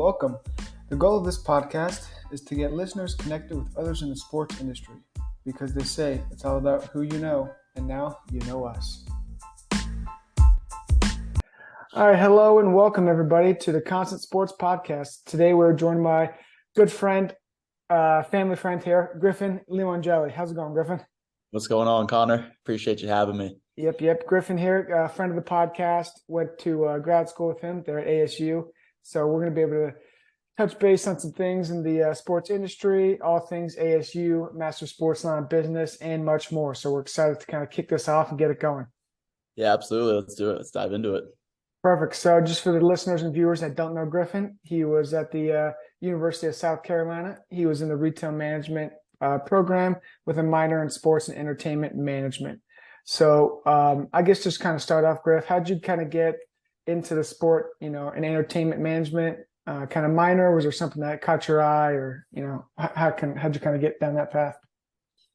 welcome. The goal of this podcast is to get listeners connected with others in the sports industry because they say it's all about who you know, and now you know us. All right, hello and welcome everybody to the Constant Sports Podcast. Today we're joined by good friend, family friend here, Griffin Limongelli. How's it going, Griffin? What's going on, Connor? Appreciate you having me. Yep. Griffin here, friend of the podcast. Went to grad school with him there at ASU. So we're going to be able to touch base on some things in the sports industry, all things ASU, Master Sports Line of Business, and much more. So we're excited to kind of kick this off and get it going. Yeah, absolutely. Let's do it. Let's dive into it. Perfect. So just for the listeners and viewers that don't know Griffin, he was at the University of South Carolina. He was in the retail management program with a minor in sports and entertainment management. So I guess just kind of start off, Griff, how'd you kind of get into the sport, and entertainment management kind of minor? Was there something that caught your eye, or, how'd you kind of get down that path?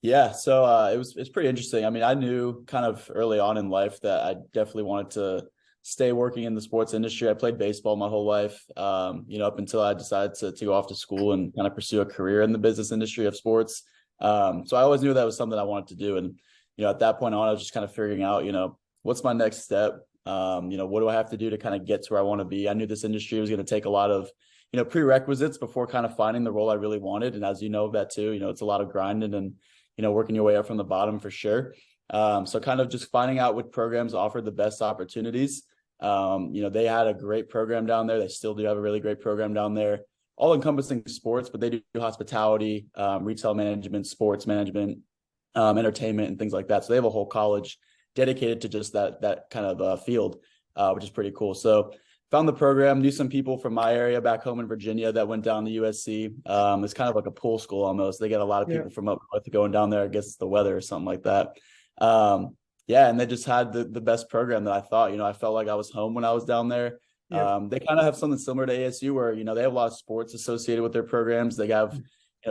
Yeah, so it's pretty interesting. I mean, I knew kind of early on in life that I definitely wanted to stay working in the sports industry. I played baseball my whole life, up until I decided to go off to school and kind of pursue a career in the business industry of sports. So I always knew that was something I wanted to do. And, at that point on, I was just kind of figuring out, what's my next step? What do I have to do to kind of get to where I want to be? I knew this industry was going to take a lot of, prerequisites before kind of finding the role I really wanted. And as you know that too, it's a lot of grinding and, working your way up from the bottom for sure. So kind of just finding out what programs offered the best opportunities. They had a great program down there. They still do have a really great program down there, all encompassing sports, but they do hospitality, retail management, sports management, entertainment, and things like that. So they have a whole college dedicated to just that kind of field, which is pretty cool. So found the program, knew some people from my area back home in Virginia that went down to USC. It's kind of like a pool school almost. They get a lot of people from up north going down there. I guess it's the weather or something like that. And they just had the best program that I thought. I felt like I was home when I was down there. They kind of have something similar to ASU where, they have a lot of sports associated with their programs. They have,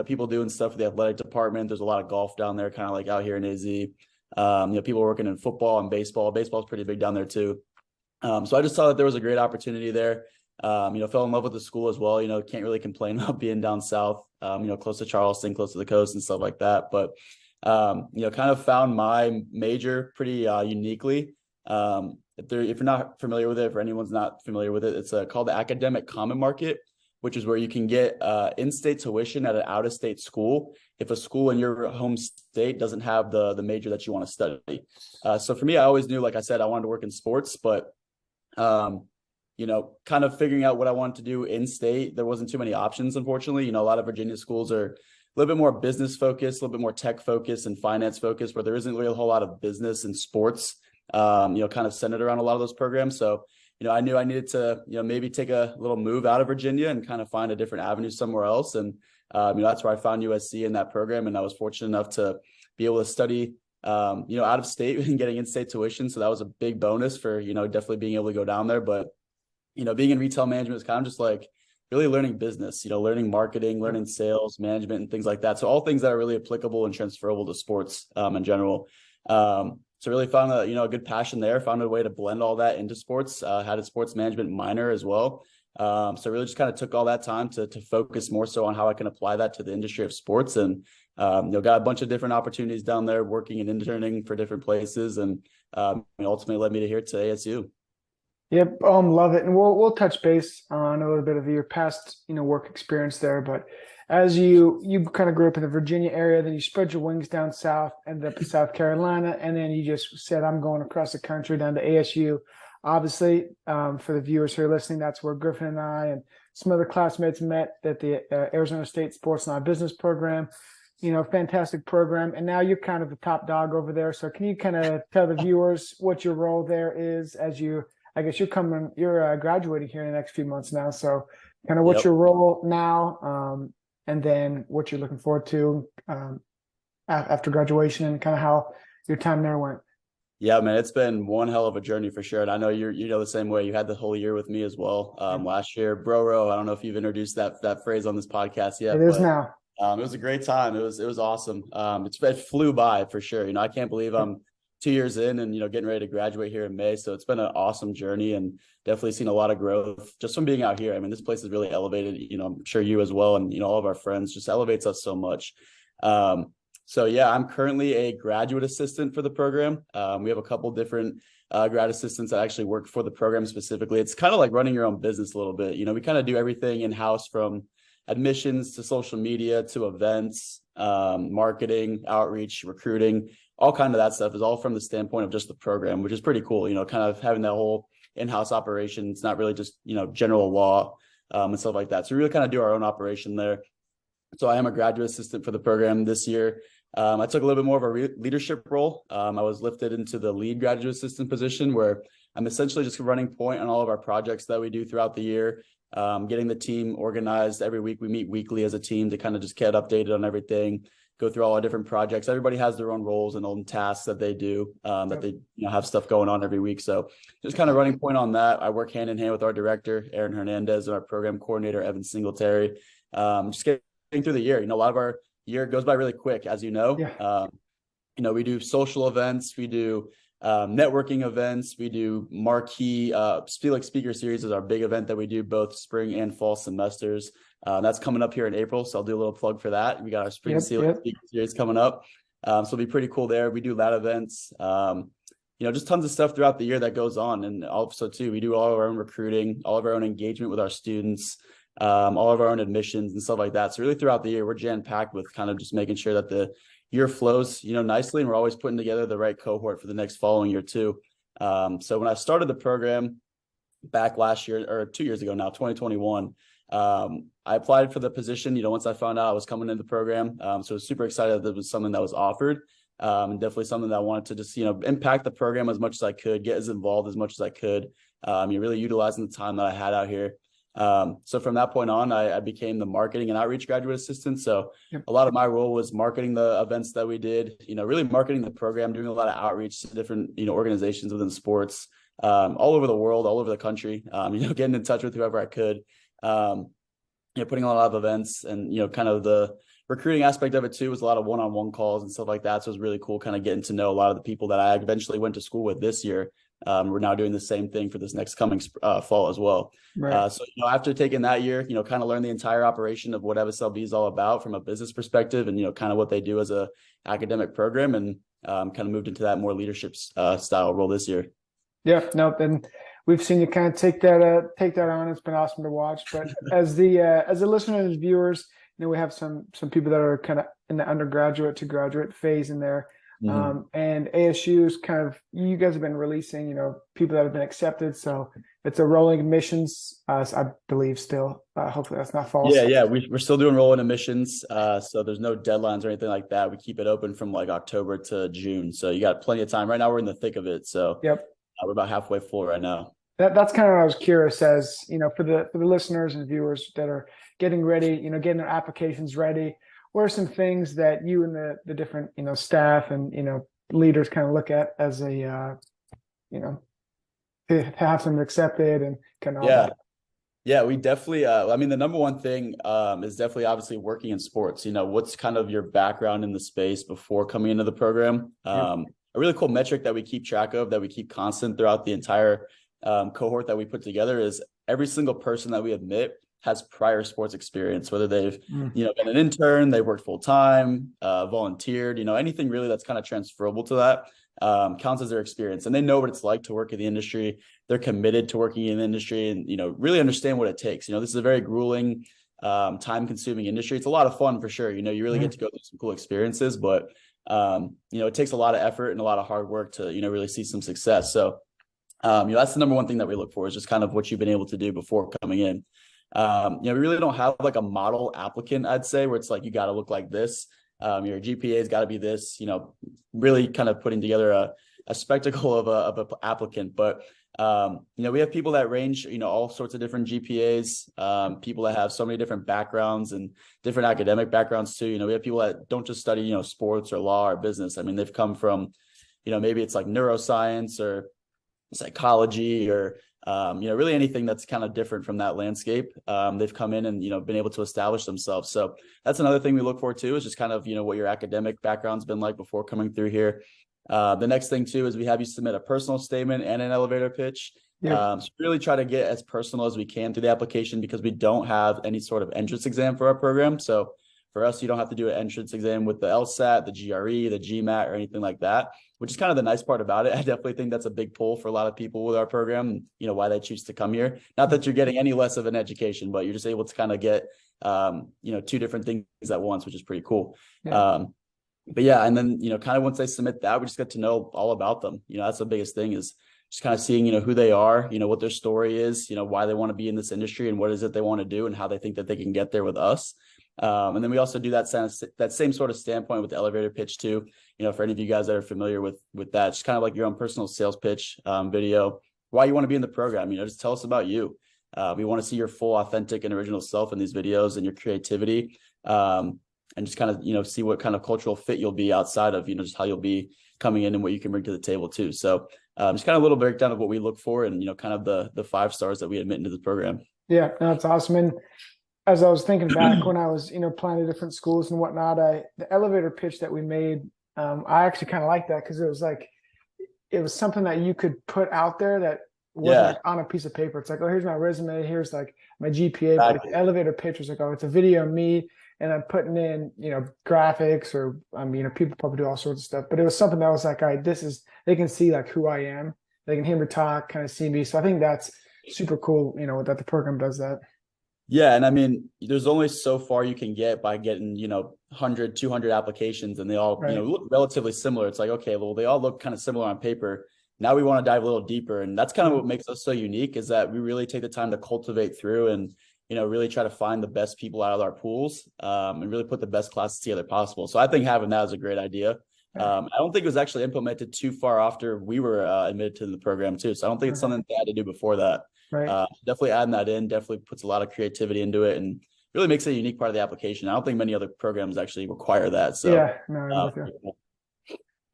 people doing stuff with the athletic department. There's a lot of golf down there, kind of like out here in AZ. People working in football and baseball. Baseball is pretty big down there too. So I just saw that there was a great opportunity there. Fell in love with the school as well. Can't really complain about being down south, close to Charleston, close to the coast and stuff like that. But, kind of found my major pretty uniquely. If you're not familiar with it, if anyone's not familiar with it, it's called the Academic Common Market, which is where you can get in-state tuition at an out-of-state school if a school in your home state doesn't have the major that you want to study. So for me, I always knew, like I said, I wanted to work in sports, but kind of figuring out what I wanted to do in-state, there wasn't too many options, unfortunately. A lot of Virginia schools are a little bit more business focused, a little bit more tech focused and finance focused, where there isn't really a whole lot of business and sports, kind of centered around a lot of those programs. So, I knew I needed to, maybe take a little move out of Virginia and kind of find a different avenue somewhere else. And, that's where I found USC in that program. And I was fortunate enough to be able to study, out of state and getting in-state tuition. So that was a big bonus for, definitely being able to go down there. But, being in retail management is kind of just like really learning business, learning marketing, learning sales, management, and things like that. So all things that are really applicable and transferable to sports in general. So really found a good passion there, found a way to blend all that into sports, had a sports management minor as well. So really just kind of took all that time to focus more so on how I can apply that to the industry of sports, and, got a bunch of different opportunities down there working and interning for different places, and ultimately led me to here to ASU. Yep. Love it. And we'll touch base on a little bit of your past, work experience there, but as you kind of grew up in the Virginia area, then you spread your wings down south, ended up in South Carolina, and then you just said, I'm going across the country down to ASU. Obviously, for the viewers who are listening, that's where Griffin and I and some other classmates met at the Arizona State Sports Line Business program. Fantastic program. And now you're kind of the top dog over there. So can you kind of tell the viewers what your role there is as you're graduating here in the next few months now. So kind of what's your role now, and then what you're looking forward to after graduation, and kind of how your time there went. Yeah, man, it's been one hell of a journey for sure. And I know you the same way. You had the whole year with me as well. Last year, Bro-Ro, I don't know if you've introduced that phrase on this podcast yet. It is now. It was a great time. It was awesome. It flew by for sure. I can't believe I'm 2 years in and, getting ready to graduate here in May. So it's been an awesome journey and definitely seen a lot of growth just from being out here. I mean, this place is really elevated, I'm sure you as well. And, all of our friends just elevates us so much. So yeah, I'm currently a graduate assistant for the program. We have a couple different grad assistants that actually work for the program specifically. It's kind of like running your own business a little bit. We kind of do everything in-house, from admissions to social media to events, marketing, outreach, recruiting, all kind of that stuff is all from the standpoint of just the program, which is pretty cool, kind of having that whole in-house operation. It's not really just, general law and stuff like that. So we really kind of do our own operation there. So I am a graduate assistant for the program this year. I took a little bit more of a leadership role. I was lifted into the lead graduate assistant position, where I'm essentially just running point on all of our projects that we do throughout the year, getting the team organized. Every week we meet weekly as a team to kind of just get updated on everything, go through all our different projects. Everybody has their own roles and own tasks that they do, that they have stuff going on every week. So just kind of running point on that. I work hand in hand with our director, Aaron Hernandez, and our program coordinator, Evan Singletary. Just getting through the year. A lot of our year goes by really quick, as you know. We do social events, we do networking events, we do marquee speaker series is our big event that we do both spring and fall semesters. That's coming up here in April, so I'll do a little plug for that. We got our spring speaker series coming up, so it'll be pretty cool there. We do that events, just tons of stuff throughout the year that goes on. And also too, we do all of our own recruiting, all of our own engagement with our students, all of our own admissions and stuff like that. So really throughout the year, we're jam-packed with kind of just making sure that the year flows, nicely, and we're always putting together the right cohort for the next following year too. So when I started the program back last year, or 2 years ago now, 2021, I applied for the position, once I found out I was coming into the program. So I was super excited that it was something that was offered, and definitely something that I wanted to just, impact the program as much as I could, get as involved as much as I could. You're really utilizing the time that I had out here. So from that point on, I became the marketing and outreach graduate assistant. So a lot of my role was marketing the events that we did, really marketing the program, doing a lot of outreach to different, organizations within sports, all over the world, all over the country, getting in touch with whoever I could, putting on a lot of events, and, kind of the recruiting aspect of it too was a lot of one-on-one calls and stuff like that. So it was really cool kind of getting to know a lot of the people that I eventually went to school with this year. We're now doing the same thing for this next coming fall as well. Right. So, after taking that year, kind of learn the entire operation of what FSLB is all about from a business perspective, and, kind of what they do as a academic program, and kind of moved into that more leadership style role this year. Yeah, no, and we've seen you kind of take that on. It's been awesome to watch. But as the listeners and viewers, we have some people that are kind of in the undergraduate to graduate phase in there. And ASU's kind of, you guys have been releasing, people that have been accepted. So it's a rolling admissions, I believe still. Hopefully that's not false. Yeah. We're still doing rolling admissions. So there's no deadlines or anything like that. We keep it open from like October to June. So you got plenty of time. Right now we're in the thick of it. So we're about halfway full right now. That's kind of what I was curious as, for the listeners and viewers that are getting ready, getting their applications ready. What are some things that you and the different, staff and, leaders kind of look at as a, to have them accepted and kind of all that? Yeah, we definitely, the number one thing is definitely obviously working in sports. What's kind of your background in the space before coming into the program? A really cool metric that we keep track of, that we keep constant throughout the entire cohort that we put together, is every single person that we admit has prior sports experience, whether they've, been an intern, they've worked full time, volunteered, anything really that's kind of transferable to that counts as their experience. And they know what it's like to work in the industry. They're committed to working in the industry, and, really understand what it takes. This is a very grueling, time consuming industry. It's a lot of fun for sure. You really get to go through some cool experiences, but, it takes a lot of effort and a lot of hard work to, really see some success. So, that's the number one thing that we look for, is just kind of what you've been able to do before coming in. We really don't have like a model applicant, I'd say, where it's like, you got to look like this. Your GPA has got to be this, really kind of putting together a spectacle of a applicant. But, we have people that range, all sorts of different GPAs, people that have so many different backgrounds and different academic backgrounds too. We have people that don't just study, sports or law or business. I mean, they've come from, maybe it's like neuroscience or psychology or, really anything that's kind of different from that landscape. They've come in and, been able to establish themselves. So that's another thing we look for too, is just kind of, what your academic background's been like before coming through here. The next thing too is we have you submit a personal statement and an elevator pitch. Yep. So really try to get as personal as we can through the application because we don't have any sort of entrance exam for our program. So for us, you don't have to do an entrance exam with the LSAT, the GRE, the GMAT, or anything like that, which is kind of the nice part about it. I definitely think that's a big pull for a lot of people with our program, why they choose to come here. Not that you're getting any less of an education, but you're just able to kind of get, two different things at once, which is pretty cool. Yeah. But yeah, and then, kind of once they submit that, we just get to know all about them. That's the biggest thing is just kind of seeing, who they are, what their story is, why they want to be in this industry and what is it they want to do and how they think that they can get there with us. And then we also do that same sort of standpoint with the elevator pitch too. For any of you guys that are familiar with that, just kind of like your own personal sales pitch video, why you want to be in the program, just tell us about you. We want to see your full, authentic and original self in these videos and your creativity. And just kind of, see what kind of cultural fit you'll be outside of, just how you'll be coming in and what you can bring to the table too. So just kind of a little breakdown of what we look for and, kind of the 5 stars that we admit into the program. Yeah, no, that's awesome. And as I was thinking back when I was, applying to different schools and whatnot, the elevator pitch that we made, I actually kind of liked that because it was something that you could put out there that wasn't like on a piece of paper. It's like, oh, here's my resume, here's like my GPA. But like the elevator pitch was like, oh, it's a video of me, and I'm putting in, graphics or people probably do all sorts of stuff. But it was something that was like, all right, they can see like who I am. They can hear me talk, kind of see me. So I think that's super cool, that the program does that. Yeah. And there's only so far you can get by getting, 100, 200 applications and they all, right. Look relatively similar. It's like, okay, well, they all look kind of similar on paper. Now we want to dive a little deeper. And that's kind of what makes us so unique is that we really take the time to cultivate through and, really try to find the best people out of our pools and really put the best classes together possible. So I think having that is a great idea. I don't think it was actually implemented too far after we were admitted to the program too. So I don't think it's something they had to do before that. Right. Definitely adding that in definitely puts a lot of creativity into it and really makes it a unique part of the application. I don't think many other programs actually require that. So yeah, no,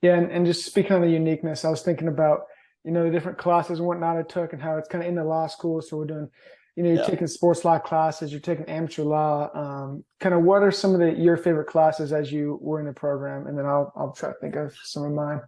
yeah. And just speaking on the uniqueness, I was thinking about, the different classes and whatnot I took and how it's kind of in the law school. So we're doing, you're taking sports law classes, you're taking amateur law. Kind of what are some of your favorite classes as you were in the program? And then I'll try to think of some of mine.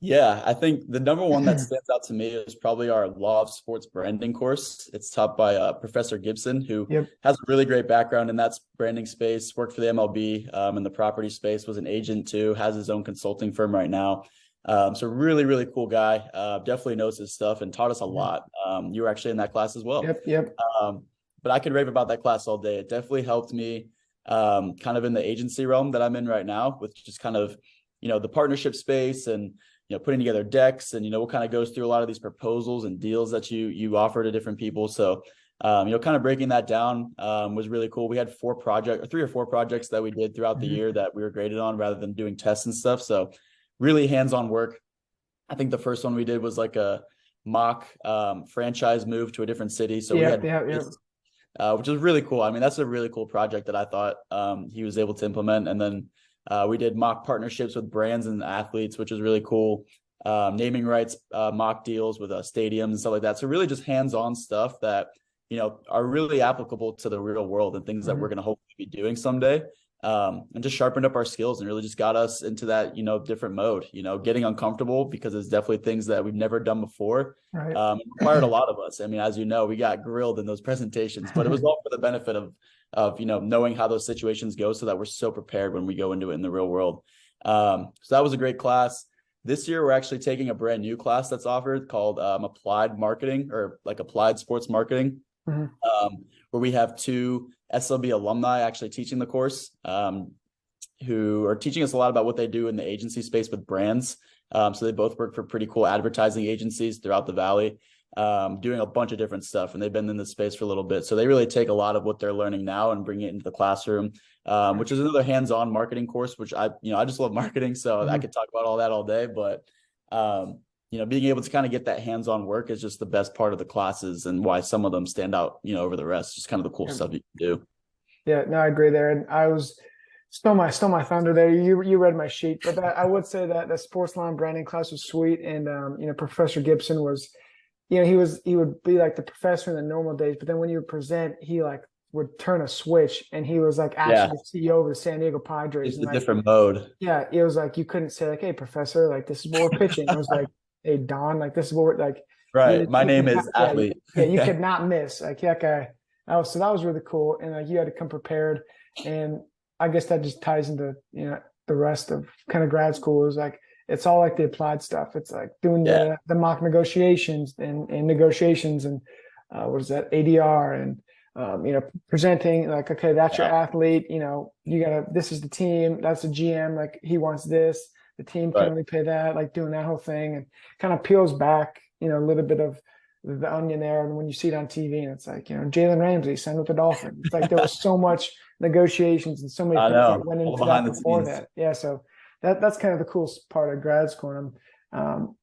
Yeah, I think the number one that stands out to me is probably our Law of Sports Branding course. It's taught by Professor Gibson, who has a really great background in that branding space, worked for the MLB in the property space, was an agent too, has his own consulting firm right now. So really, really cool guy. Definitely knows his stuff and taught us a lot. You were actually in that class as well. Yep. But I could rave about that class all day. It definitely helped me kind of in the agency realm that I'm in right now with just kind of, the partnership space and, putting together decks and, what kind of goes through a lot of these proposals and deals that you offer to different people. So, kind of breaking that down was really cool. We had 3 or 4 projects that we did throughout the year that we were graded on rather than doing tests and stuff. So really hands-on work. I think the first one we did was like a mock franchise move to a different city. So we had which is really cool. That's a really cool project that I thought he was able to implement. And then we did mock partnerships with brands and athletes, which is really cool. Naming rights, mock deals with stadiums and stuff like that. So really just hands-on stuff that, are really applicable to the real world and things that we're going to hopefully be doing someday. And just sharpened up our skills and really just got us into that, different mode, getting uncomfortable because it's definitely things that we've never done before. Right. It required a lot of us. As you know, we got grilled in those presentations, but it was all for the benefit of knowing how those situations go so that we're so prepared when we go into it in the real world. So that was a great class. This year, we're actually taking a brand new class that's offered called Applied Marketing or like Applied Sports Marketing, where we have 2 SLB alumni actually teaching the course, who are teaching us a lot about what they do in the agency space with brands. So they both work for pretty cool advertising agencies throughout the Valley, doing a bunch of different stuff. And they've been in this space for a little bit. So they really take a lot of what they're learning now and bring it into the classroom, which is another hands-on marketing course, which I just love marketing. So I could talk about all that all day, but being able to kind of get that hands-on work is just the best part of the classes and why some of them stand out, over the rest. Just kind of the cool stuff you can do. Yeah, no, I agree there. And I was stole my thunder there. You read my sheet, but I would say that the sports line branding class was sweet. And, Professor Gibson was, he would be like the professor in the normal days, but then when you would present, he like would turn a switch, and he was like Yeah. actually the CEO of the San Diego Padres, Just and a like different mode. yeah, it was like you couldn't say like, "Hey, professor, like this is what we're pitching." It was like, "Hey, Don, like this is what we're like." Right. My You name could not, is athlete. yeah, you could not miss. Like, yeah, okay. So that was really cool, and like you had to come prepared, and I guess that just ties into the rest of kind of grad school is like it's all like the applied stuff. It's like doing Yeah. the mock negotiations and negotiations and what is that ADR and presenting like, okay, that's your Yeah. athlete. You gotta, this is the team, that's the GM, like he wants this, the team can Right. only pay that, like doing that whole thing and kind of peels back, a little bit of the onion there. And when you see it on TV and it's like, Jalen Ramsey signed with the Dolphins. It's like there was so much negotiations and so many I things know. that went All into behind that the before scenes. that. Yeah. So that's kind of the cool part of grad school. And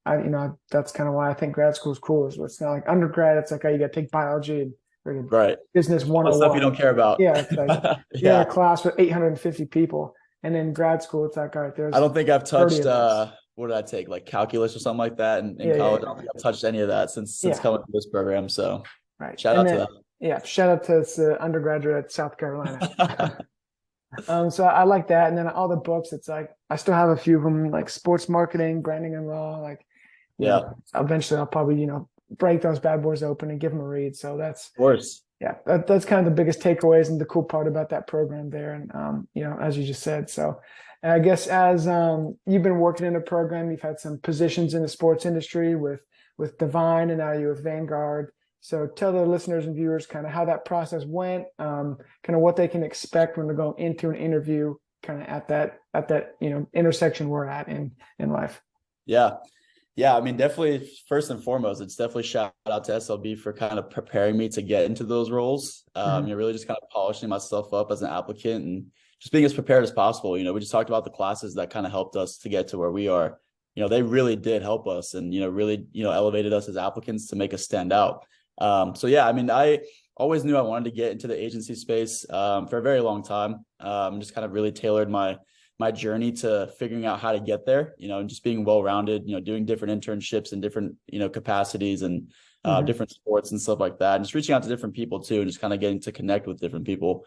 that's kind of why I think grad school is cool. Is it's not like undergrad. It's like, oh, you got to take biology and freaking Right. business All the stuff you 101. don't care about. Yeah, it's like you're in a Yeah. class with 850 people, and in grad school, it's like, all right, I there's don't think I've 30 touched of us. what did I take? Like calculus or something like that in Yeah, yeah, college. I yeah, don't think I've touched any of that since yeah, coming to this program. So right. shout And out to then that. yeah, shout out to the undergraduate at South Carolina. So I like that, and then all the books. It's like I still have a few of them, like sports marketing, branding and law. Like, Yeah, of eventually I'll probably break those bad boys open and give them a read. So that's course. yeah, that's kind of the biggest takeaways and the cool part about that program there. And as you just said, so and I guess as you've been working in a program, you've had some positions in the sports industry with Divine, and now you're with Vanguard. So tell the listeners and viewers kind of how that process went, kind of what they can expect when they're going into an interview, kind of at that intersection we're at in life. Yeah. Yeah, I mean, definitely first and foremost, it's definitely shout out to SLB for kind of preparing me to get into those roles. Mm-hmm. Really just kind of polishing myself up as an applicant and just being as prepared as possible. We just talked about the classes that kind of helped us to get to where we are. They really did help us and, really, elevated us as applicants to make us stand out. So yeah, I mean, I always knew I wanted to get into the agency space for a very long time. Just kind of really tailored my journey to figuring out how to get there, and just being well-rounded, doing different internships in different, capacities and different sports and stuff like that. And just reaching out to different people too, and just kind of getting to connect with different people.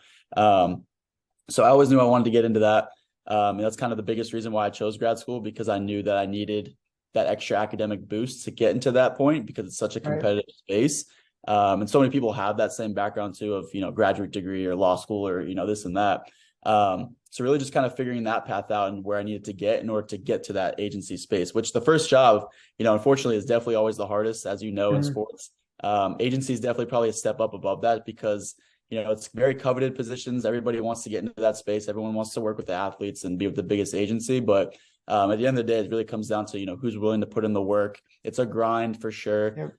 So I always knew I wanted to get into that. And that's kind of the biggest reason why I chose grad school, because I knew that I needed that extra academic boost to get into that point, because it's such a competitive space. And so many people have that same background too of, graduate degree or law school or, this and that. So really just kind of figuring that path out and where I needed to get in order to get to that agency space, which the first job, unfortunately is definitely always the hardest, as in sports. Agency is definitely probably a step up above that, because, it's very coveted positions. Everybody wants to get into that space. Everyone wants to work with the athletes and be with the biggest agency. But at the end of the day, it really comes down to, who's willing to put in the work. It's a grind for sure. Yep.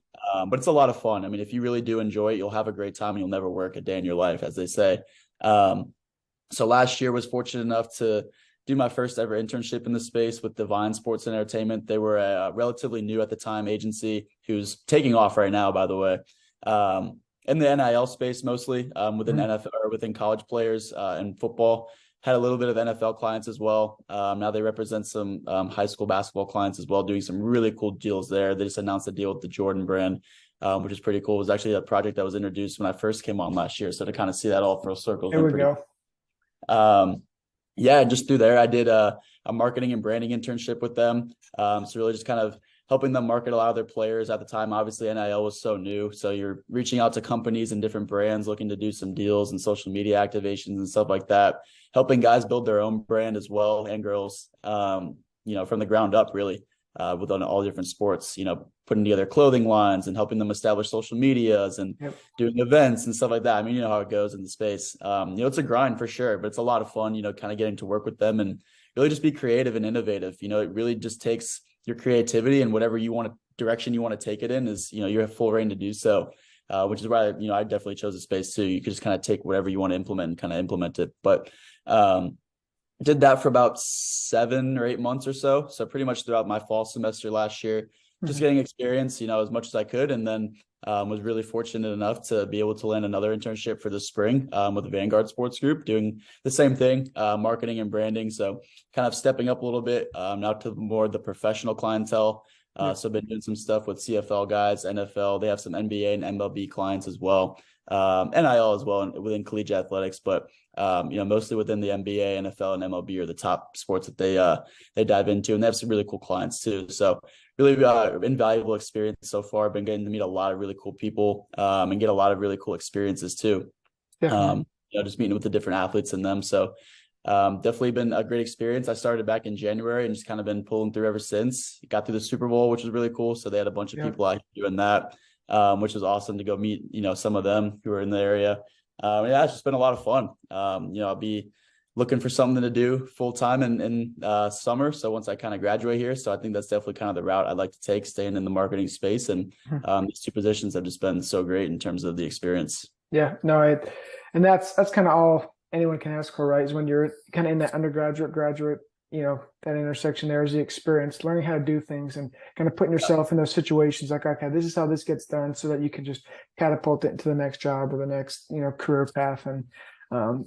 But it's a lot of fun. I mean, if you really do enjoy it, you'll have a great time and you'll never work a day in your life, as they say. So last year was fortunate enough to do my first ever internship in the space with Divine Sports and Entertainment. They were a relatively new at the time agency who's taking off right now, by the way, in the NIL space, mostly within NFL or within college players and football. Had a little bit of NFL clients as well. Now they represent some high school basketball clients as well, doing some really cool deals there. They just announced a deal with the Jordan brand, which is pretty cool. It was actually a project that was introduced when I first came on last year. So to kind of see that all full circle. There we go. Yeah, just through there, I did a marketing and branding internship with them. So really just kind of helping them market a lot of their players at the time. Obviously, NIL was so new. So you're reaching out to companies and different brands looking to do some deals and social media activations and stuff like that, helping guys build their own brand as well, and girls, from the ground up, really, within all different sports, putting together clothing lines and helping them establish social medias and doing events and stuff like that. I mean, you know how it goes in the space. It's a grind for sure, but it's a lot of fun, kind of getting to work with them and really just be creative and innovative. It really just takes your creativity and whatever direction you want to take it in is, you have full reign to do so, which is why, I definitely chose the space too. You could just kind of take whatever you want to implement and kind of implement it. But, did that for about 7 or 8 months or so. So pretty much throughout my fall semester last year, just getting experience, as much as I could. And then was really fortunate enough to be able to land another internship for the spring with the Vanguard Sports Group, doing the same thing, marketing and branding. So kind of stepping up a little bit now to more the professional clientele. So I've been doing some stuff with CFL guys, NFL. They have some NBA and MLB clients as well. NIL as well within collegiate athletics, but mostly within the NBA, NFL, and MLB are the top sports that they dive into, and they have some really cool clients too. So really invaluable experience so far. Been getting to meet a lot of really cool people and get a lot of really cool experiences too. Definitely. Just meeting with the different athletes in them. So definitely been a great experience. I started back in January and just kind of been pulling through ever since. Got through the Super Bowl, which was really cool. So they had a bunch of people out here doing that, which was awesome to go meet, some of them who are in the area. Yeah, it's just been a lot of fun. I'll be looking for something to do full time in summer. So once I kind of graduate here, so I think that's definitely kind of the route I'd like to take, staying in the marketing space. And these two positions have just been so great in terms of the experience. Yeah, no, and that's kind of all anyone can ask for, right? Is when you're kind of in that undergraduate, graduate, that intersection there is the experience, learning how to do things and kind of putting yourself in those situations like, okay, this is how this gets done so that you can just catapult it into the next job or the next, career path. And,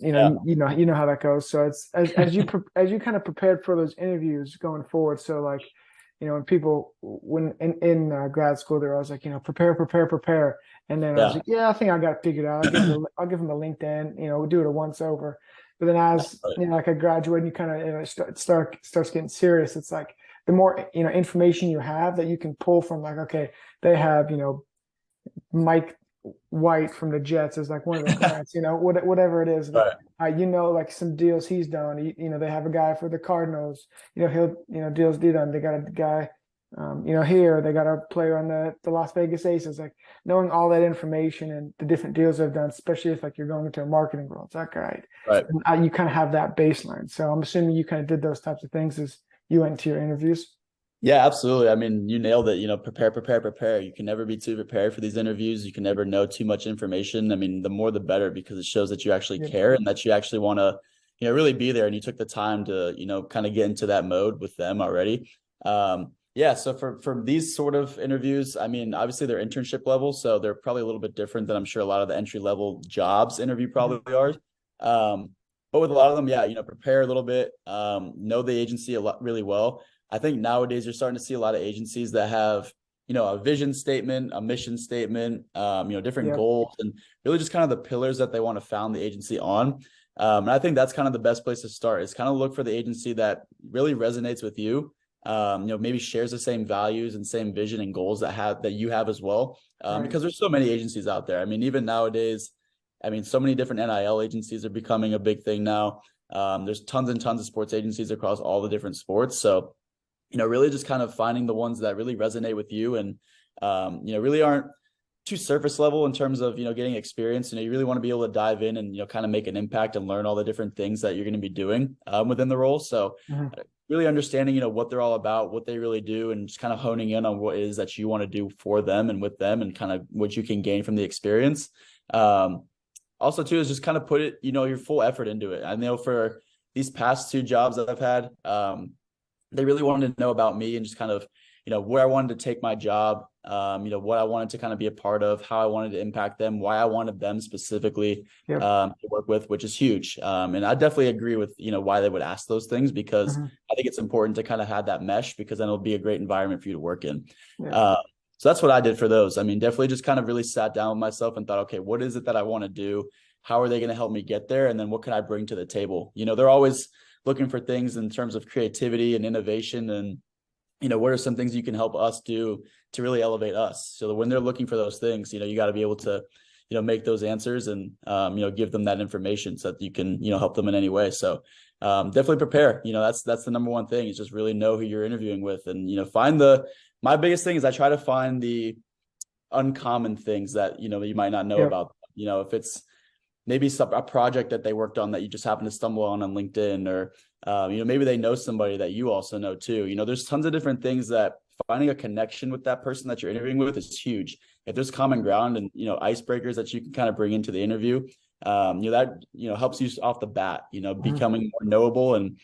you know how that goes. So it's as you kind of prepared for those interviews going forward. So like, when people, when in grad school, they're always like, prepare. And then I was like, yeah, I think I got it figured out. I'll give them a LinkedIn, we'll do it a once over. But then as, like I graduate and you kind of, starts getting serious. It's like the more, information you have that you can pull from, like, okay, they have, Mike White from the Jets is like one of the clients, whatever it is. Right. Like some deals he's done. They have a guy for the Cardinals. He'll, deals done. They got a guy, here they got a player on the Las Vegas Aces. Like knowing all that information and the different deals they've done, especially if like you're going into a marketing role, it's like, all right. And, you kind of have that baseline. So I'm assuming you kind of did those types of things as you went to your interviews. Yeah, absolutely. I mean, you nailed it. Prepare. You can never be too prepared for these interviews. You can never know too much information. I mean, the more the better, because it shows that you actually care and that you actually want to, really be there. And you took the time to, kind of get into that mode with them already. Yeah. So for these sort of interviews, I mean, obviously they're internship level, so they're probably a little bit different than I'm sure a lot of the entry level jobs interview probably are. But with a lot of them, yeah, prepare a little bit, know the agency really well. I think nowadays you're starting to see a lot of agencies that have, a vision statement, a mission statement, different goals, and really just kind of the pillars that they want to found the agency on. And I think that's kind of the best place to start, is kind of look for the agency that really resonates with you. Maybe shares the same values and same vision and goals that you have as well. Because there's so many agencies out there. I mean, even nowadays, so many different NIL agencies are becoming a big thing now. There's tons and tons of sports agencies across all the different sports. So, really just kind of finding the ones that really resonate with you and, really aren't too surface level in terms of, getting experience. You really want to be able to dive in and, kind of make an impact and learn all the different things that you're going to be doing within the role. So really understanding, what they're all about, what they really do, and just kind of honing in on what it is that you want to do for them and with them and kind of what you can gain from the experience. Also too, is just kind of put it, your full effort into it. I know for these past two jobs that I've had, they really wanted to know about me and just kind of, where I wanted to take my job, what I wanted to kind of be a part of, how I wanted to impact them, why I wanted them specifically to work with, which is huge. And I definitely agree with, why they would ask those things, because I think it's important to kind of have that mesh, because then it'll be a great environment for you to work in. So that's what I did for those. I mean, definitely just kind of really sat down with myself and thought, okay, what is it that I want to do? How are they going to help me get there? And then what can I bring to the table? They're always looking for things in terms of creativity and innovation and, what are some things you can help us do to really elevate us? So when they're looking for those things, you got to be able to, make those answers and, give them that information so that you can, help them in any way. So definitely prepare. That's the number one thing, is just really know who you're interviewing with and, my biggest thing is I try to find the uncommon things that, you might not know about. If it's maybe a project that they worked on that you just happen to stumble on LinkedIn, or, maybe they know somebody that you also know too. There's tons of different things that finding a connection with that person that you're interviewing with is huge. If there's common ground and, icebreakers that you can kind of bring into the interview, that, helps you off the bat, becoming more knowable and,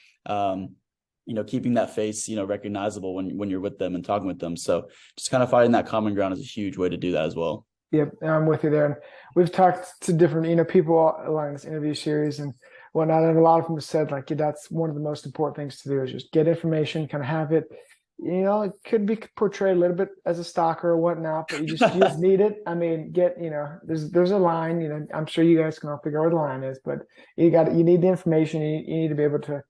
keeping that face, recognizable when you're with them and talking with them. So just kind of finding that common ground is a huge way to do that as well. Yep, I'm with you there. And we've talked to different, people along this interview series and whatnot, and a lot of them have said, like, that's one of the most important things to do, is just get information, kind of have it, it could be portrayed a little bit as a stalker or whatnot, but you just need it. I mean, there's a line, I'm sure you guys can all figure out what the line is, but you need the information. You need to be able to,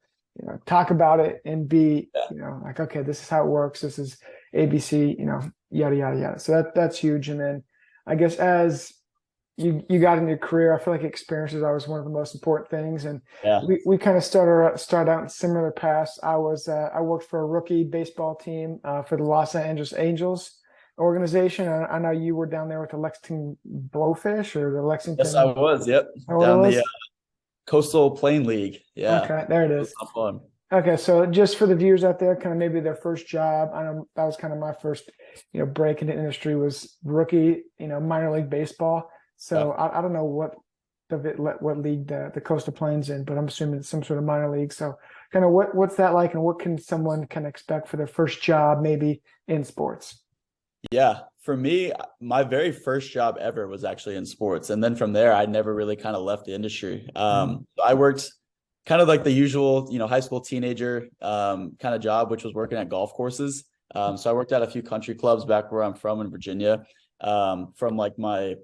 talk about it and be, Yeah. like, okay, this is how it works. This is ABC, yada, yada, yada. So that's huge. And then I guess as you got in your career, I feel like experience is always one of the most important things. And Yeah. we kind of start out in similar paths. I worked for a rookie baseball team for the Los Angeles Angels organization. I know you were down there with the Lexington Blowfish or the Yes, I Lexington. was. Yep. Oh, what it Down the was? Coastal Plain League. Yeah. Okay, there it It was is. a lot of fun. Okay, so just for the viewers out there, kind of maybe their first job. I know that was kind of my first, break into industry was rookie, minor league baseball. Yeah. So I don't know what league the Coastal Plains in, but I'm assuming it's some sort of minor league. So kind of what's that like, and what can someone can expect for their first job, maybe in sports? Yeah, for me, my very first job ever was actually in sports. And then from there, I never really kind of left the industry. Mhm. I worked kind of like the usual, high school teenager kind of job, which was working at golf courses. So I worked at a few country clubs back where I'm from in Virginia, from like I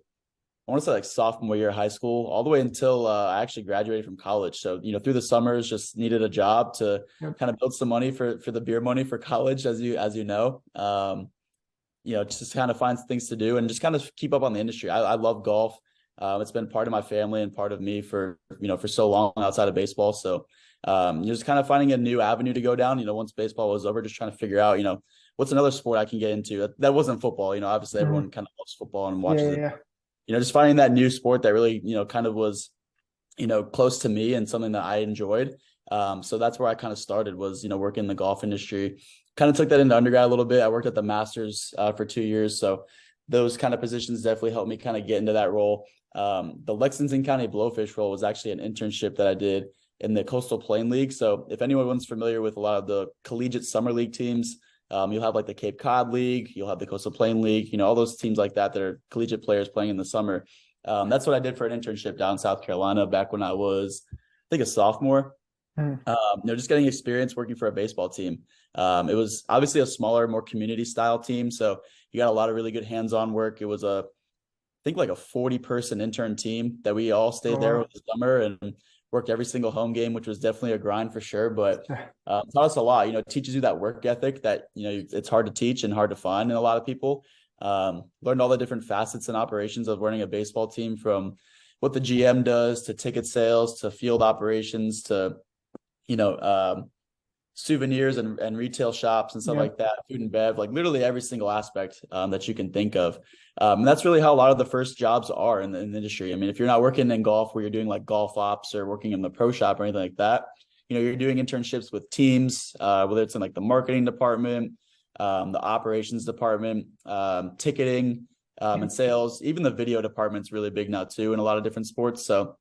want to say like sophomore year of high school, all the way until I actually graduated from college. So, through the summers, just needed a job to Yep. kind of build some money for the beer money for college, as you know. Just kind of find things to do and just kind of keep up on the industry. I love golf. It's been part of my family and part of me for so long outside of baseball. So, you're just kind of finding a new avenue to go down. Once baseball was over, just trying to figure out, what's another sport I can get into. That wasn't football. Obviously Mhm. everyone kind of loves football and Yeah, watches yeah, it. yeah. Just finding that new sport that really, kind of was, close to me and something that I enjoyed. So that's where I kind of started was, working in the golf industry. Kind of took that into undergrad a little bit. I worked at the Masters for 2 years. So those kind of positions definitely helped me kind of get into that role. The Lexington County Blowfish role was actually an internship that I did in the Coastal Plain League. So if anyone's familiar with a lot of the collegiate summer league teams, you'll have like the Cape Cod League, you'll have the Coastal Plain League, all those teams like that are collegiate players playing in the summer. That's what I did for an internship down in South Carolina back when I was, I think, a sophomore. Mhm. Just getting experience working for a baseball team. It was obviously a smaller, more community style team. So you got a lot of really good hands-on work. It was I think like a 40-person intern team that we all Oh, stayed there wow. over the summer and worked every single home game, which was definitely a grind for sure. But taught us a lot. It teaches you that work ethic that it's hard to teach and hard to find in a lot of people. Learned all the different facets and operations of running a baseball team, from what the GM does to ticket sales to field operations to you know souvenirs and retail shops and stuff Yep. like that, food and bev, like literally every single aspect that you can think of. And that's really how a lot of the first jobs are in the industry. I mean, if you're not working in golf where you're doing like golf ops or working in the pro shop or anything like that, you're doing internships with teams, whether it's in like the marketing department, the operations department, ticketing, and sales. Even the video department's really big now too in a lot of different sports. So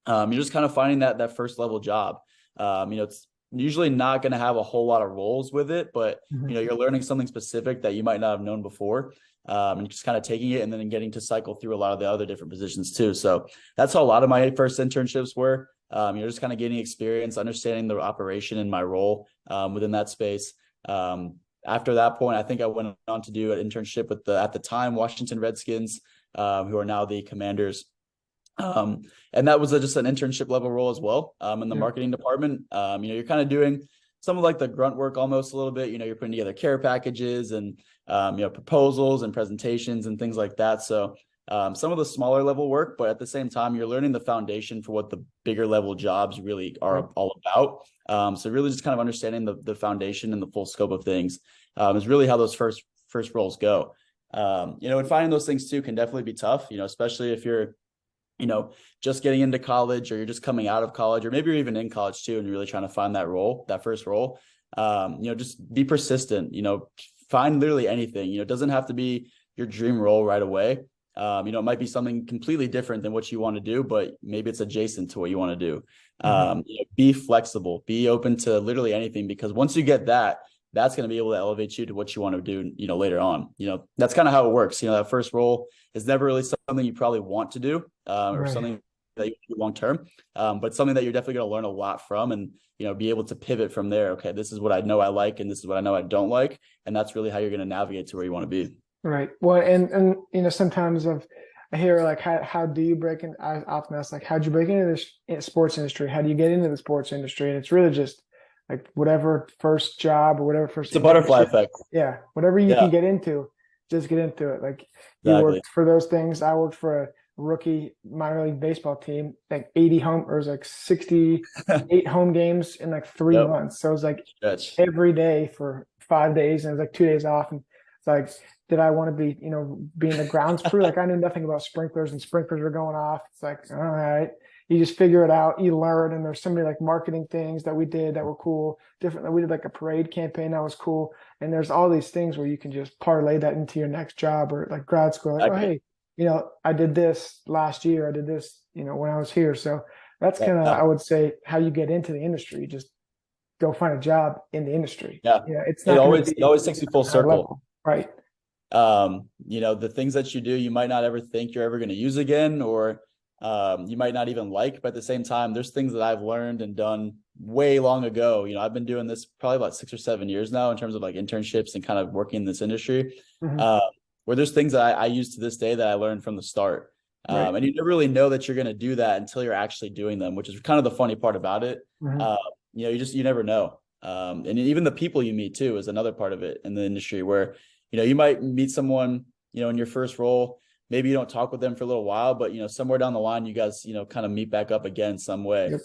you're just kind of finding that first level job. It's usually not going to have a whole lot of roles with it, but Mhm. you're learning something specific that you might not have known before, and just kind of taking it and then getting to cycle through a lot of the other different positions too. So that's how a lot of my first internships were. You're just kind of gaining experience, understanding the operation and my role within that space. After that point, I think I went on to do an internship with at the time, Washington Redskins, who are now the Commanders. And that was just an internship level role as well, in the Yeah. marketing department. You're kind of doing some of like the grunt work almost a little bit. You're putting together care packages and proposals and presentations and things like that. So some of the smaller level work, but at the same time, you're learning the foundation for what the bigger level jobs really are all about. So really just kind of understanding the foundation and the full scope of things is really how those first roles go. And finding those things too can definitely be tough, especially if you're just getting into college, or you're just coming out of college, or maybe you're even in college too, and you're really trying to find that first role. Just be persistent, find literally anything. It doesn't have to be your dream role right away. It might be something completely different than what you want to do, but maybe it's adjacent to what you want to do. Mhm. Be flexible, be open to literally anything, because once you get that, that's going to be able to elevate you to what you want to do, later on. That's kind of how it works. That first role is never really something you probably want to do, or Right. something that you do long term, but something that you're definitely going to learn a lot from, and be able to pivot from there. Okay, this is what I know I like, and this is what I know I don't like, and that's really how you're going to navigate to where you want to be. Right. Well, and sometimes I hear like how do you break in? I often ask like how'd you break into this sports industry? How do you get into the sports industry? And it's really just like whatever first job or whatever first It's a butterfly effect. yeah, whatever you Yeah, can get into, just get into it. Like you exactly. worked for those things. I worked for a rookie minor league baseball team, like 80 home or it was like 68 home games in like 3 months. So it was like Stretch. every day for 5 days, and it was like 2 days off. And it's like, did I want to be, being the grounds crew? Like I knew nothing about sprinklers, and sprinklers were going off. It's like, all right, you just figure it out, you learn. And there's so many like marketing things that we did that were cool. Different, we did like a parade campaign that was cool. And there's all these things where you can just parlay that into your next job or like grad school. Like, oh, Exactly. hey, I did this last year. I did this, when I was here. So that's kind of, Yeah. I would say, how you get into the industry. You just go find a job in the industry. Yeah. Yeah, it's It not going to always be it always takes you full high circle. level, right? The things that you do, you might not ever think you're ever going to use again, or you might not even like, but at the same time, there's things that I've learned and done way long ago. I've been doing this probably about 6 or 7 years now in terms of like internships and kind of working in this industry, Mm-hmm. where there's things that I use to this day that I learned from the start. Right. And you never really know that you're going to do that until you're actually doing them, which is kind of the funny part about it. Mm-hmm. You never know. And even the people you meet too is another part of it in the industry where, you might meet someone, in your first role, maybe you don't talk with them for a little while, but, somewhere down the line, you guys, kind of meet back up again some way.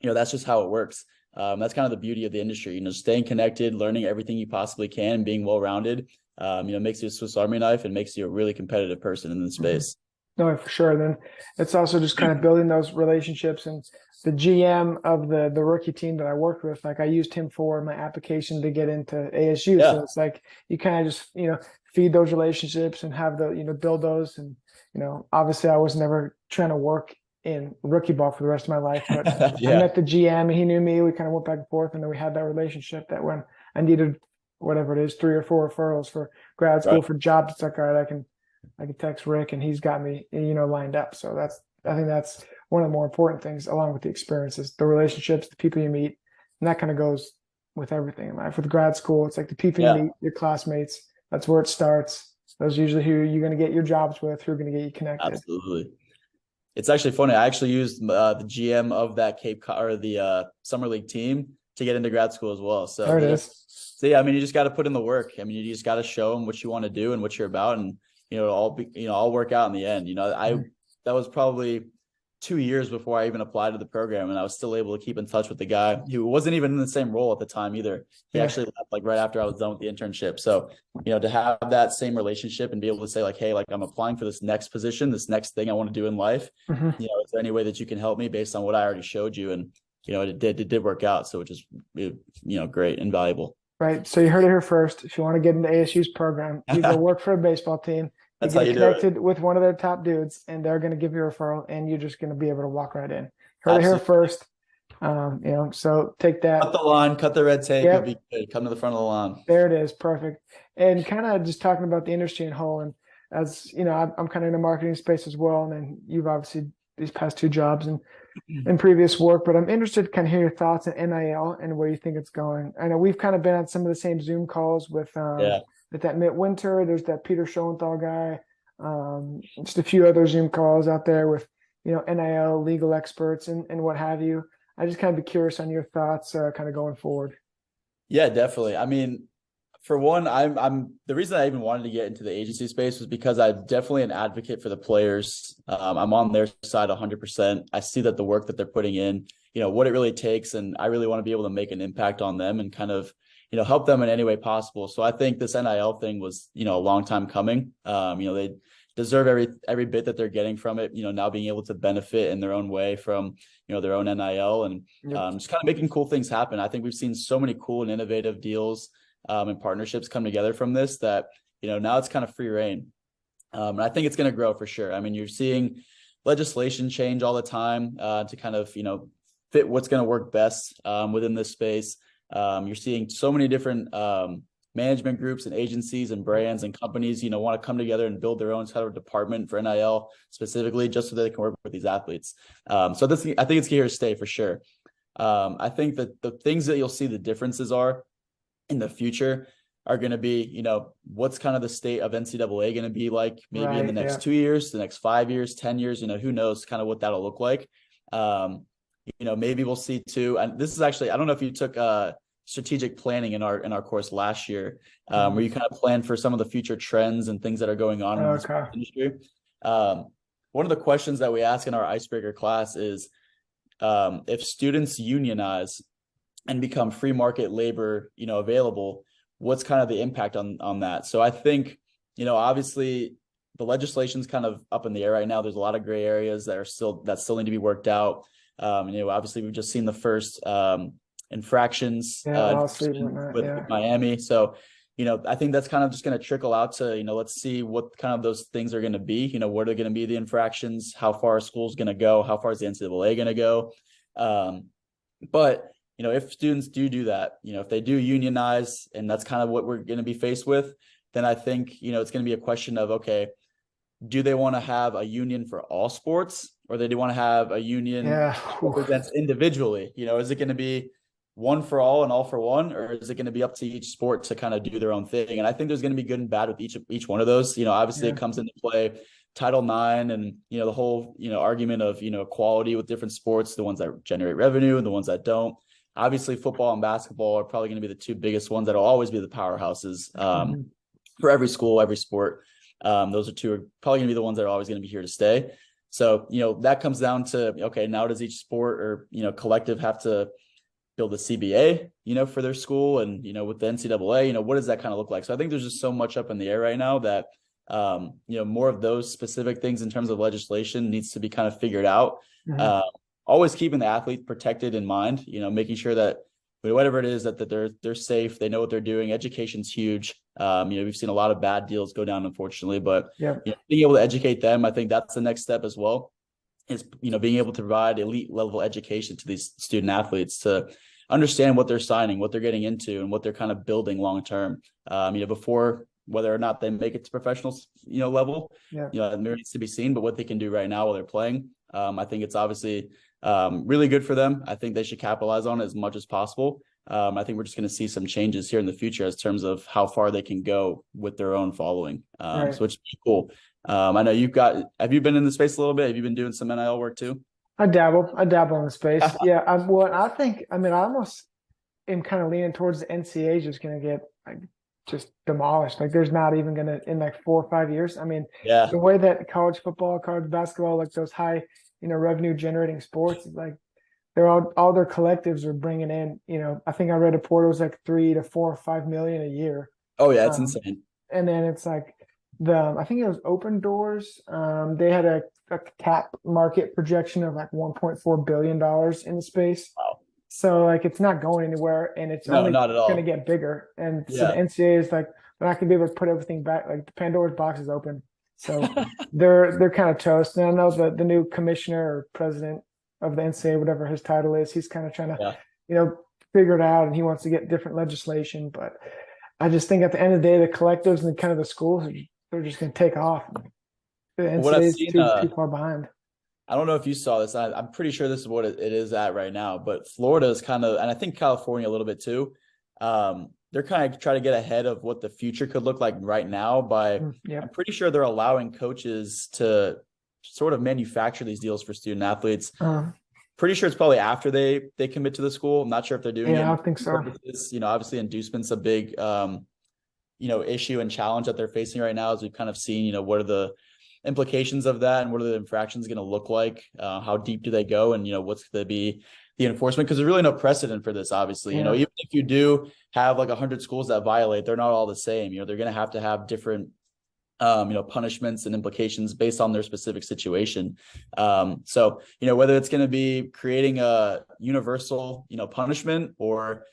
Yep. That's just how it works. That's kind of the beauty of the industry, staying connected, learning everything you possibly can, being well-rounded, makes you a Swiss Army knife and makes you a really competitive person in the Mm-hmm. space. No, for sure. Then it's also just kind of building those relationships. And the GM of the rookie team that I worked with, like I used him for my application to get into ASU. So Yeah. it's like you kind of just, feed those relationships and have the, build those. And, obviously I was never trying to work in rookie ball for the rest of my life, but I Yeah. met the GM and he knew me. We kind of went back and forth, and then we had that relationship that when I needed whatever it is, 3 or 4 referrals for grad school, Right. for jobs, it's like, all right, I can text Rick and he's got me, lined up. So I think that's one of the more important things, along with the experiences, the relationships, the people you meet. And that kind of goes with everything in life. With grad school, it's like the people you Yeah. meet, your classmates, that's where it starts. Those are usually who you're going to get your jobs with, who are going to get you connected. Absolutely. It's actually funny. I actually used the GM of that or the summer league team to get into grad school as well. So There it is. So yeah, you just got to put in the work. You just got to show them what you want to do and what you're about, and I'll work out in the end. That was probably 2 years before I even applied to the program, and I was still able to keep in touch with the guy who wasn't even in the same role at the time either. He actually left like right after I was done with the internship. So, to have that same relationship and be able to say like, hey, like I'm applying for this next position, this next thing I want to do in life. Mm-hmm. Is there any way that you can help me based on what I already showed you? And, it did work out. So which is, great and valuable. Right. So you heard it here first. If you want to get into ASU's program, you go work for a baseball team. That's you how get you do it. connected with one of their top dudes, and they're going to give you a referral, and you're just going to be able to walk right in. Heard it here first. So take that. Cut the line, cut the red tape. Yep. You'll be good. Come to the front of the line. There it is. Perfect. And kind of just talking about the industry in whole, and as you know, I'm kind of in the marketing space as well. And then you've obviously these past 2 jobs and in previous work, but I'm interested to kind of hear your thoughts on NIL and where you think it's going. I know we've kind of been on some of the same Zoom calls with that Mitt Winter. There's that Peter Schoenthal guy. Just a few other Zoom calls out there with, NIL legal experts and what have you. I just kind of be curious on your thoughts kind of going forward. Yeah, definitely. For one, I'm the reason I even wanted to get into the agency space was because I'm definitely an advocate for the players. I'm on their side 100%. I see that the work that they're putting in, what it really takes, and I really want to be able to make an impact on them and kind of, help them in any way possible. So I think this NIL thing was, a long time coming. They deserve every bit that they're getting from it. Now being able to benefit in their own way from, their own NIL and just kind of making cool things happen. I think we've seen so many cool and innovative deals and partnerships come together from this that, now it's kind of free reign. And I think it's going to grow for sure. You're seeing legislation change all the time to kind of, fit what's going to work best within this space. You're seeing so many different management groups and agencies and brands and companies, want to come together and build their own sort of department for NIL specifically, just so they can work with these athletes. So this, I think it's here to stay for sure. I think that the things that you'll see the differences are in the future are going to be, what's kind of the state of NCAA going to be like maybe in the next 2 years, the next 5 years, 10 years, who knows kind of what that'll look like. Maybe we'll see too. And this is actually, I don't know if you took strategic planning in our course last year, where you kind of plan for some of the future trends and things that are going on in the sports industry. One of the questions that we ask in our icebreaker class is, if students unionize and become free market labor, available, what's kind of the impact on that? So I think, obviously the legislation's kind of up in the air right now. There's a lot of gray areas that still need to be worked out. Obviously we've just seen the first infractions with Miami. So, I think that's kind of just going to trickle out to, let's see what kind of those things are going to be, what are going to be the infractions, how far a school's going to go, how far is the NCAA going to go. But, if students do that, if they do unionize, and that's kind of what we're going to be faced with, then I think, it's going to be a question of, okay, do they want to have a union for all sports, or they do want to have a union that represents individually? Is it going to be one for all and all for one, or is it going to be up to each sport to kind of do their own thing? And I think there's going to be good and bad with each one of those. Obviously it comes into play Title IX and, the whole, argument of, equality with different sports, the ones that generate revenue and the ones that don't. Obviously football and basketball are probably going to be the two biggest ones that'll always be the powerhouses for every school, every sport. Those two are probably going to be the ones that are always going to be here to stay. So, that comes down to, okay, now does each sport or, collective have to build a CBA, for their school, and, with the NCAA, what does that kind of look like? So I think there's just so much up in the air right now that, more of those specific things in terms of legislation needs to be kind of figured out. Always keeping the athlete protected in mind, making sure that whatever it is that they're safe, they know what they're doing. Education's huge. We've seen a lot of bad deals go down, unfortunately, but being able to educate them, I think that's the next step as well, is, being able to provide elite level education to these student athletes to understand what they're signing, what they're getting into, and what they're kind of building long term. Before whether or not they make it to professional, level, it needs to be seen, but what they can do right now while they're playing, I think it's obviously really good for them. I think they should capitalize on it as much as possible. I think we're just going to see some changes here in the future in terms of how far they can go with their own following. So it's cool. I know have you been in the space a little bit? Have you been doing some NIL work too? I dabble in the space. Yeah. I almost am kind of leaning towards the NCAA is just going to get just demolished. There's not even going to, in 4 or 5 years. The way that college football, college basketball, those high, revenue generating sports, they're all their collectives are bringing in, I think I read a report, it was 3 to 4 or 5 million a year. Oh yeah. It's insane. And then it's I think it was Open Doors. They had a cap market projection of $1.4 billion in the space. Wow. So it's not going anywhere, and it's only going to get bigger. And so the NCAA is we're not going to be able to put everything back. The Pandora's box is open. So they're kind of toast. And I know the new commissioner or president of the NCAA, whatever his title is, he's kind of trying to, figure it out, and he wants to get different legislation. But I just think at the end of the day, the collectives and kind of the schools, they're just going to take off. The NCAA is too far behind. I don't know if you saw this. I'm pretty sure this is what it is at right now, but Florida is kind of, and I think California a little bit too. They're kind of trying to get ahead of what the future could look like right now by, I'm pretty sure they're allowing coaches to sort of manufacture these deals for student athletes. Pretty sure it's probably after they commit to the school. I'm not sure if they're doing it. Yeah, I think so. Obviously inducement's a big, issue and challenge that they're facing right now, as we've kind of seen, what are the implications of that and what are the infractions going to look like? How deep do they go? And, what's going to be the enforcement? Because there's really no precedent for this, obviously. Even if you do have 100 schools that violate, they're not all the same. They're going to have different, punishments and implications based on their specific situation. So, whether it's going to be creating a universal, punishment or,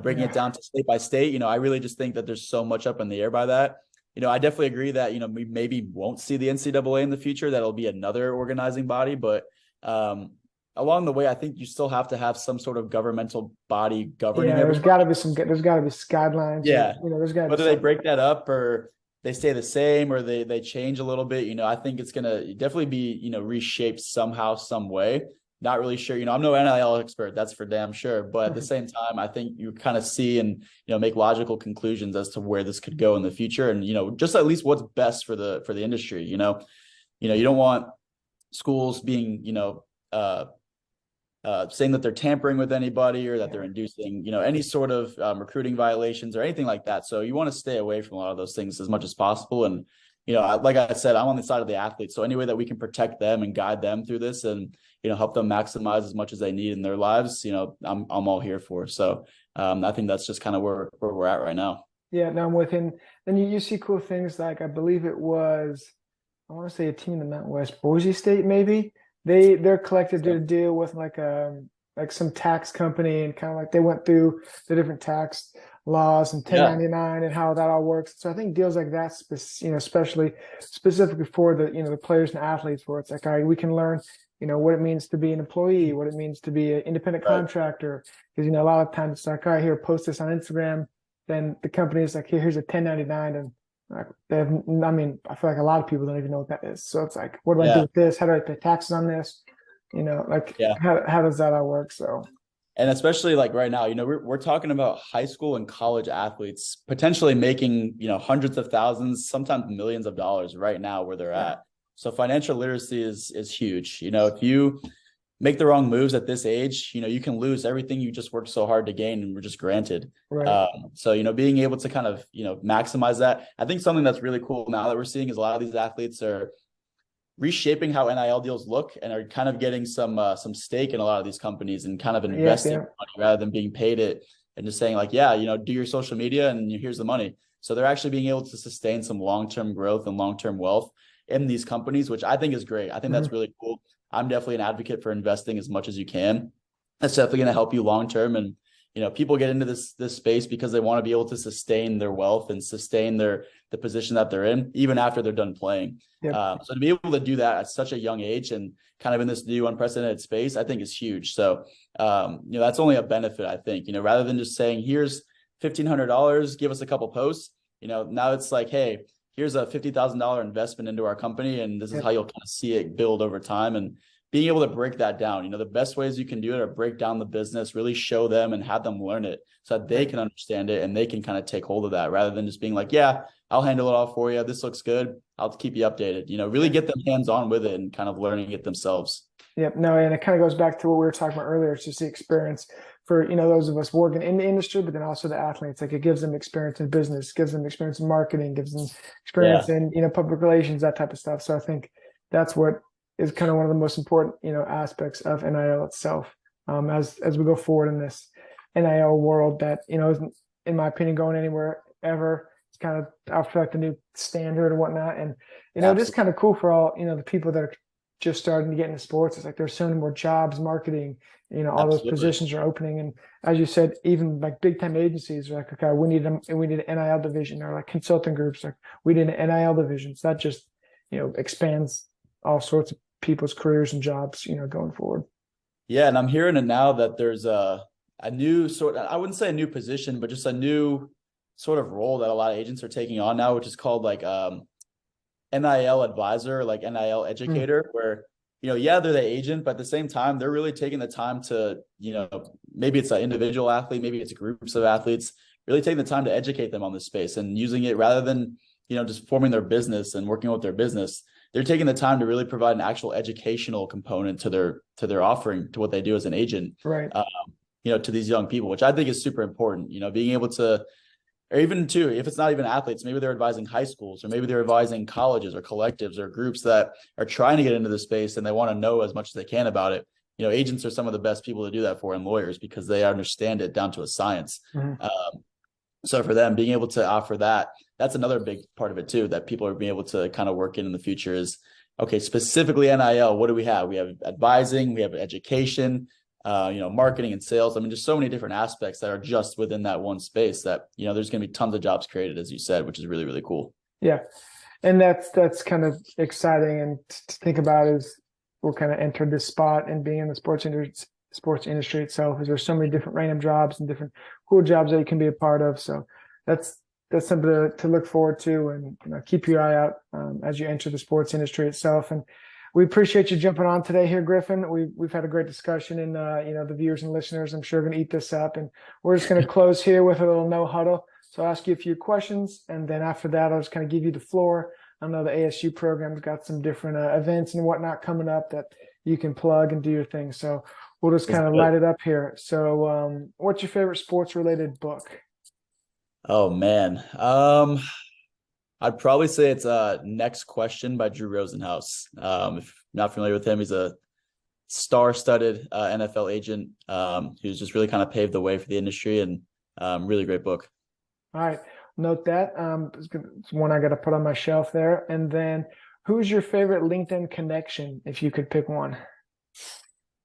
breaking it down to state by state, I really just think that there's so much up in the air by that. I definitely agree that, we maybe won't see the NCAA in the future. That'll be another organizing body, but a along the way, I think you still have to have some sort of governmental body governing Yeah, everything. there's got to be guidelines, or Yeah. there's got to be Whether they something. break that up or they stay the same or they change a little bit, I think it's gonna definitely be, reshaped somehow, some way. Not really sure. I'm no NIL expert, that's for damn sure. But at the same time, I think you kind of see and make logical conclusions as to where this could go in the future. And, just at least what's best for the industry. You don't want schools being, saying that they're tampering with anybody or that they're inducing, any sort of recruiting violations or anything like that. So you want to stay away from a lot of those things as much as possible. And, like I said, I'm on the side of the athletes. So any way that we can protect them and guide them through this and, help them maximize as much as they need in their lives, I'm all here for. So I think that's just kind of where we're at right now. Yeah, no, I'm with him. Then you see cool things like, I believe it was, I want to say a team in the Mountain West, Boise State, maybe. Their collective did a deal with like some tax company, and kind of like they went through the different tax laws and 1099 and how that all works. So I think deals like that, especially specifically for the the players and athletes, where it's like, all right, we can learn what it means to be an employee, what it means to be an independent contractor. Because a lot of times it's like, all right, here, post this on Instagram. Then the company is like, here's a 1099, and like I feel like a lot of people don't even know what that is. So it's like, what do I do with this? How do I pay taxes on this? How does that all work? So, and especially like right now, we're talking about high school and college athletes potentially making, hundreds of thousands, sometimes millions of dollars right now where they're at. So financial literacy is huge. If you make the wrong moves at this age, you can lose everything you just worked so hard to gain and were just granted. Right. So, being able to kind of, maximize that. I think something that's really cool now that we're seeing is a lot of these athletes are reshaping how NIL deals look and are kind of getting some stake in a lot of these companies and kind of investing money rather than being paid it and just saying like, do your social media and here's the money. So they're actually being able to sustain some long-term growth and long-term wealth in these companies, which I think is great. I think that's really cool. I'm definitely an advocate for investing as much as you can. That's definitely going to help you long-term. And, people get into this space because they want to be able to sustain their wealth and sustain the position that they're in, even after they're done playing. So to be able to do that at such a young age and kind of in this new unprecedented space, I think is huge. So, that's only a benefit, I think, rather than just saying, here's $1,500, give us a couple posts, now it's like, hey, here's a $50,000 investment into our company. And this is how you'll kind of see it build over time. And being able to break that down, the best ways you can do it are break down the business, really show them and have them learn it so that they can understand it and they can kind of take hold of that rather than just being like, yeah, I'll handle it all for you. This looks good. I'll keep you updated, really get them hands on with it and kind of learning it themselves. Yep. No, and it kind of goes back to what we were talking about earlier. It's just the experience for, those of us working in the industry, but then also the athletes. Like, it gives them experience in business, gives them experience in marketing, gives them experience in, public relations, that type of stuff. So I think that's what is kind of one of the most important, aspects of NIL itself. As we go forward in this NIL world that, isn't, in my opinion, going anywhere ever. It's kind of, I feel like, the new standard and whatnot. And, just kind of cool for all, the people that are just starting to get into sports. It's like there's so many more jobs, marketing, all those positions are opening. And as you said, even like big time agencies are like, okay, we need an NIL division, or like consulting groups, like we need an NIL division. So that just, expands all sorts of people's careers and jobs, going forward. Yeah. And I'm hearing it now that there's a new sort of, I wouldn't say a new position, but just a new sort of role that a lot of agents are taking on now, which is called like NIL advisor, like NIL educator, where, they're the agent, but at the same time, they're really taking the time to, maybe it's an individual athlete, maybe it's groups of athletes, really taking the time to educate them on this space and using it rather than, just forming their business and working with their business. They're taking the time to really provide an actual educational component to their offering, to what they do as an agent, right? To these young people, which I think is super important, being able to, or even too, if it's not even athletes, maybe they're advising high schools, or maybe they're advising colleges or collectives or groups that are trying to get into the space and they want to know as much as they can about it. Agents are some of the best people to do that for, and lawyers, because they understand it down to a science. So for them, being able to offer that's another big part of it too, that people are being able to kind of work in the future is, okay, specifically NIL, what do we have? We have advising, we have education, marketing and sales. I mean, just so many different aspects that are just within that one space that, there's going to be tons of jobs created, as you said, which is really, really cool. Yeah. And that's kind of exciting. And to think about is, we're kind of entered this spot and being in the sports industry itself is there's so many different random jobs and different cool jobs that you can be a part of. So that's something to look forward to, and keep your eye out as you enter the sports industry itself. And we appreciate you jumping on today here, Griffin. We've had a great discussion, and the viewers and listeners, I'm sure, are going to eat this up. And we're just going to close here with a little no huddle. So I'll ask you a few questions, and then after that, I'll just kind of give you the floor. I know the ASU program's got some different events and whatnot coming up that you can plug and do your thing. So we'll just kind of light it up here. So what's your favorite sports-related book? Oh, man. I'd probably say it's Next Question by Drew Rosenhaus. If you're not familiar with him, he's a star-studded NFL agent who's just really kind of paved the way for the industry, and really great book. All right. Note that. It's one I got to put on my shelf there. And then who's your favorite LinkedIn connection, if you could pick one?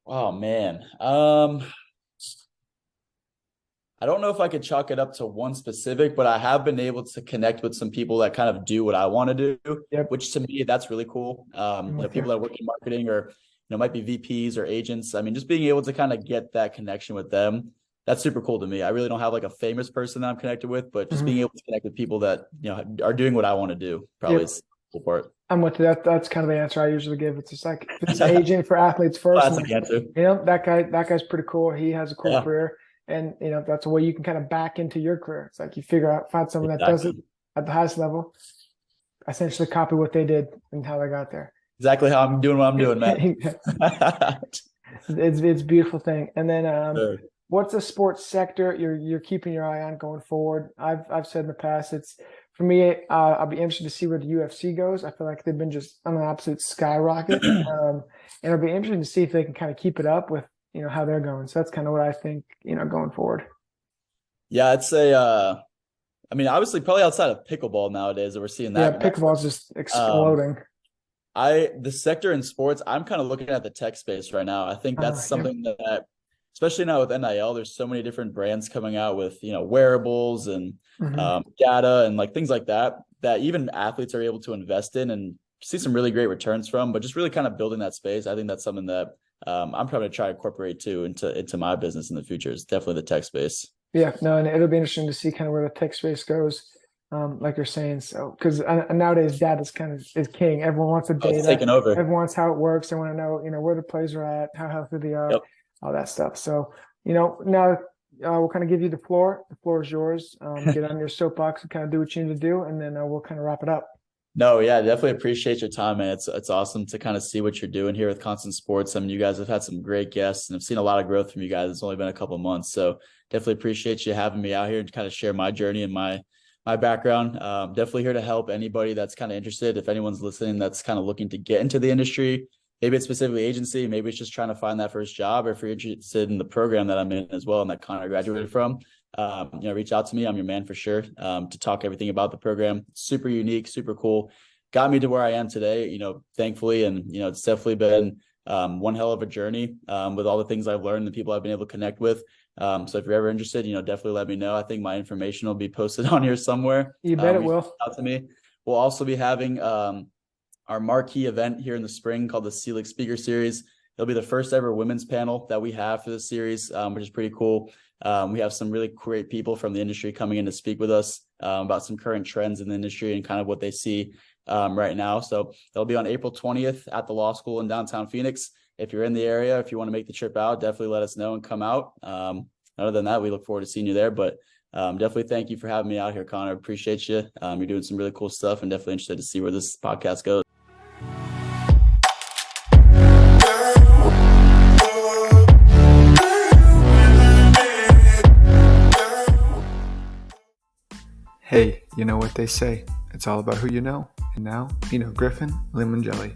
Oh, man. I don't know if I could chalk it up to one specific, but I have been able to connect with some people that kind of do what I want to do, which to me, that's really cool. People that work in marketing or, might be VPs or agents. I mean, just being able to kind of get that connection with them, that's super cool to me. I really don't have like a famous person that I'm connected with, but just being able to connect with people that, are doing what I want to do probably is the cool part. I'm with you. That's kind of the answer I usually give. It's just like, if it's an agent for athletes first. Classic answer. That guy's pretty cool. He has a cool career. And, that's a way you can kind of back into your career. It's like you find someone that does it at the highest level, essentially copy what they did and how they got there. Exactly how I'm doing what I'm doing, man. It's a beautiful thing. And then what's a sports sector you're keeping your eye on going forward? I've said in the past, it's for me, I'll be interested to see where the UFC goes. I feel like they've been just on an absolute skyrocket. And it'll be interesting to see if they can kind of keep it up with how they're going. So that's kind of what I think, going forward. Yeah, I'd say, obviously probably outside of pickleball nowadays that we're seeing that. Yeah, pickleball is just exploding. The sector in sports, I'm kind of looking at the tech space right now. I think that's something that, especially now with NIL, there's so many different brands coming out with, wearables and data and like things like that even athletes are able to invest in and see some really great returns from, but just really kind of building that space. I think that's something that I'm probably going to try to incorporate too into my business in the future. Is definitely the tech space. Yeah, no, and it'll be interesting to see kind of where the tech space goes, like you're saying. So, because nowadays data is king. Everyone wants the data. It's taking over. Everyone wants how it works. They want to know, where the plays are at, how healthy they are, all that stuff. So, now we'll kind of give you the floor. The floor is yours. Get on your soapbox and kind of do what you need to do, and then we'll kind of wrap it up. No, yeah, definitely appreciate your time, man. It's awesome to kind of see what you're doing here with Constant Sports. I mean, you guys have had some great guests, and I've seen a lot of growth from you guys. It's only been a couple of months, so definitely appreciate you having me out here and kind of share my journey and my background. Definitely here to help anybody that's kind of interested. If anyone's listening that's kind of looking to get into the industry, maybe it's specifically agency, maybe it's just trying to find that first job, or if you're interested in the program that I'm in as well and that Connor graduated from, reach out to me. I'm your man for sure, to talk everything about the program. Super unique, super cool. Got me to where I am today, thankfully. And, it's definitely been one hell of a journey with all the things I've learned and the people I've been able to connect with. So if you're ever interested, definitely let me know. I think my information will be posted on here somewhere. You bet it will. Out to me. We'll also be having our marquee event here in the spring called the Seelig Speaker Series. It'll be the first ever women's panel that we have for this series, which is pretty cool. We have some really great people from the industry coming in to speak with us about some current trends in the industry and kind of what they see right now. So they'll be on April 20th at the law school in downtown Phoenix. If you're in the area, if you want to make the trip out, definitely let us know and come out. Other than that, we look forward to seeing you there. But definitely thank you for having me out here, Connor. Appreciate you. You're doing some really cool stuff, and definitely interested to see where this podcast goes. Hey, you know what they say. It's all about who you know. And now, you know Griffin Limongelli.